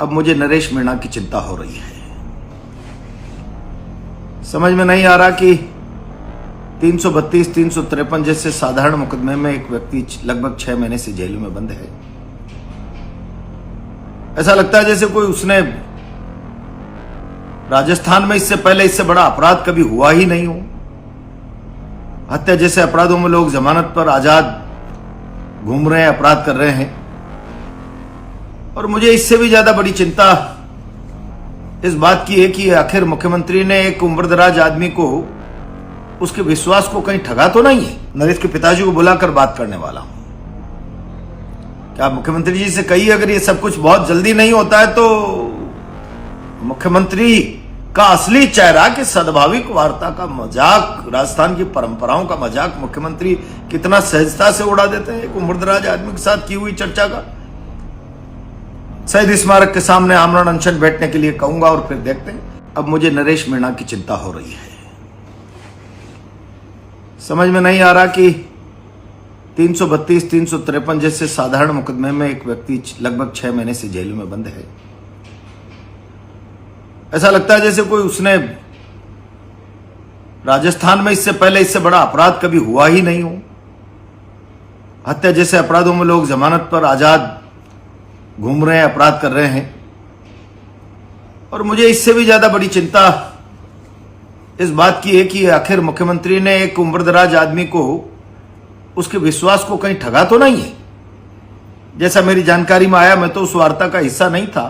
अब मुझे नरेश मीणा की चिंता हो रही है। समझ में नहीं आ रहा कि 332, 353 जैसे साधारण मुकदमे में एक व्यक्ति लगभग 6 महीने से जेल में बंद है। ऐसा लगता है जैसे कोई उसने राजस्थान में इससे पहले इससे बड़ा अपराध कभी हुआ ही नहीं हो। हत्या जैसे अपराधों में लोग जमानत पर आजाद घूम रहे हैं, अपराध कर रहे हैं। और मुझे इससे भी ज्यादा बड़ी चिंता इस बात की है कि आखिर मुख्यमंत्री ने एक उम्रदराज आदमी को उसके विश्वास को कहीं ठगा तो नहीं है। नरेश के पिताजी को बुलाकर बात करने वाला हूं। क्या आप मुख्यमंत्री जी से कहिए, अगर ये सब कुछ बहुत जल्दी नहीं होता है तो मुख्यमंत्री का असली चेहरा कि सद्भाविक वार्ता का मजाक, राजस्थान की परंपराओं का मजाक मुख्यमंत्री कितना सहजता से उड़ा देते हैं एक उम्रदराज आदमी के साथ की हुई चर्चा का। शहीद स्मारक के सामने आमरण अनशन बैठने के लिए कहूंगा और फिर देखते हैं। अब मुझे नरेश मीणा की चिंता हो रही है। समझ में नहीं आ रहा कि 332, 353 जैसे साधारण मुकदमे में एक व्यक्ति लगभग 6 महीने से जेल में बंद है। ऐसा लगता है जैसे कोई उसने राजस्थान में इससे पहले इससे बड़ा अपराध कभी हुआ ही नहीं हो। हत्या जैसे अपराधों में लोग जमानत पर आजाद घूम रहे हैं, अपराध कर रहे हैं। और मुझे इससे भी ज्यादा बड़ी चिंता इस बात की है कि आखिर मुख्यमंत्री ने एक उम्रदराज आदमी को उसके विश्वास को कहीं ठगा तो नहीं है। जैसा मेरी जानकारी में आया, मैं तो उस वार्ता का हिस्सा नहीं था,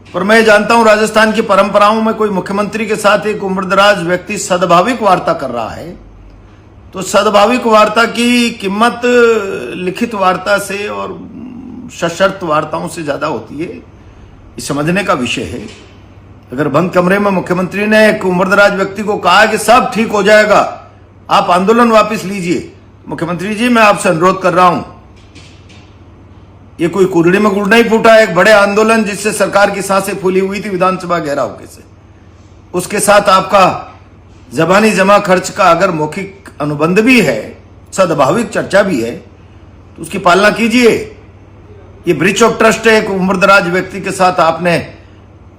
पर मैं जानता हूं राजस्थान की परंपराओं में कोई मुख्यमंत्री के साथ एक उम्रदराज व्यक्ति सद्भाविक वार्ता कर रहा है तो सद्भाविक वार्ता की कीमत लिखित वार्ता से और सशर्त वार्ताओं से ज्यादा होती है। ये समझने का विषय है। अगर बंद कमरे में मुख्यमंत्री ने एक उम्रदराज व्यक्ति को कहा कि सब ठीक हो जाएगा, आप आंदोलन वापस लीजिए, मुख्यमंत्री जी मैं आपसे अनुरोध कर रहा हूं, ये कोई कुरड़ी में गुड़ नहीं फूटा, एक बड़े आंदोलन जिससे सरकार की सांसें फूली हुई थी विधानसभा घेराव के से, उसके साथ आपका जबानी जमा खर्च का अगर मौखिक अनुबंध भी है, सद्भाविक चर्चा भी है, तो उसकी पालना कीजिए। ये ब्रीच ऑफ ट्रस्ट है। एक उम्रदराज व्यक्ति के साथ आपने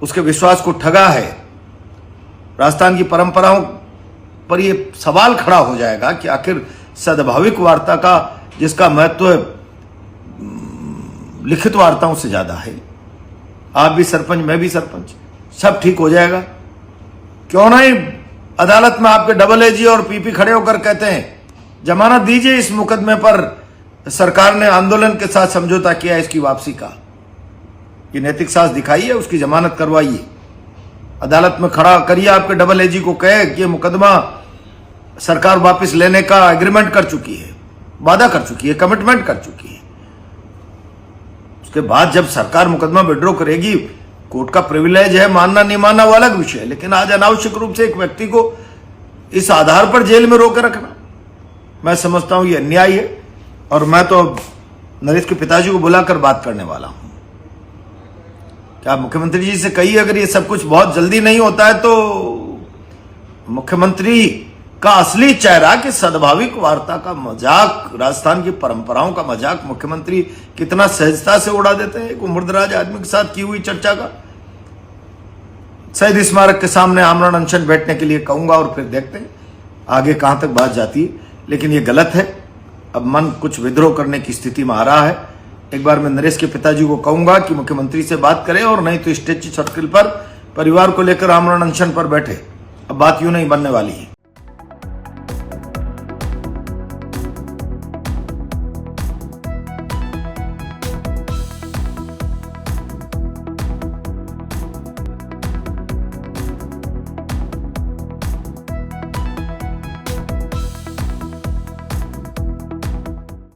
उसके विश्वास को ठगा है। राजस्थान की परंपराओं पर यह सवाल खड़ा हो जाएगा कि आखिर सद्भाविक वार्ता का जिसका महत्व लिखित वार्ताओं से ज्यादा है। आप भी सरपंच, मैं भी सरपंच, सब ठीक हो जाएगा। क्यों नहीं अदालत में आपके डबल एजी और पीपी खड़े होकर कहते हैं जमानत दीजिए, इस मुकदमे पर सरकार ने आंदोलन के साथ समझौता किया, इसकी वापसी का ये नैतिक साहस दिखाइए, उसकी जमानत करवाइए, अदालत में खड़ा करिए, आपके डबल एजी को कहे कि ये मुकदमा सरकार वापस लेने का एग्रीमेंट कर चुकी है, वादा कर चुकी है, कमिटमेंट कर चुकी है। उसके बाद जब सरकार मुकदमा विड्रॉ करेगी, कोर्ट का प्रिविलेज है, मानना नहीं मानना वो अलग विषय है, लेकिन आज अनावश्यक रूप से एक व्यक्ति को इस आधार पर जेल में रोके रखना, मैं समझता हूं ये अन्याय है। और मैं तो नरेश के पिताजी को बुलाकर बात करने वाला हूं। क्या आप मुख्यमंत्री जी से कहिए, अगर ये सब कुछ बहुत जल्दी नहीं होता है तो मुख्यमंत्री का असली चेहरा कि सद्भाविक वार्ता का मजाक, राजस्थान की परंपराओं का मजाक मुख्यमंत्री कितना सहजता से उड़ा देते हैं एक उम्रदराज आदमी के साथ की हुई चर्चा का। शहीद स्मारक के सामने आमरण अनशन बैठने के लिए कहूंगा और फिर देखते हैं आगे कहां तक बात जाती है। लेकिन ये गलत है। अब मन कुछ विद्रोह करने की स्थिति में आ रहा है। एक बार मैं नरेश के पिताजी को कहूंगा कि मुख्यमंत्री से बात करें, और नहीं तो स्टेच्यू सर्किल पर परिवार को लेकर आमरण अनशन पर बैठे। अब बात यूं नहीं बनने वाली है।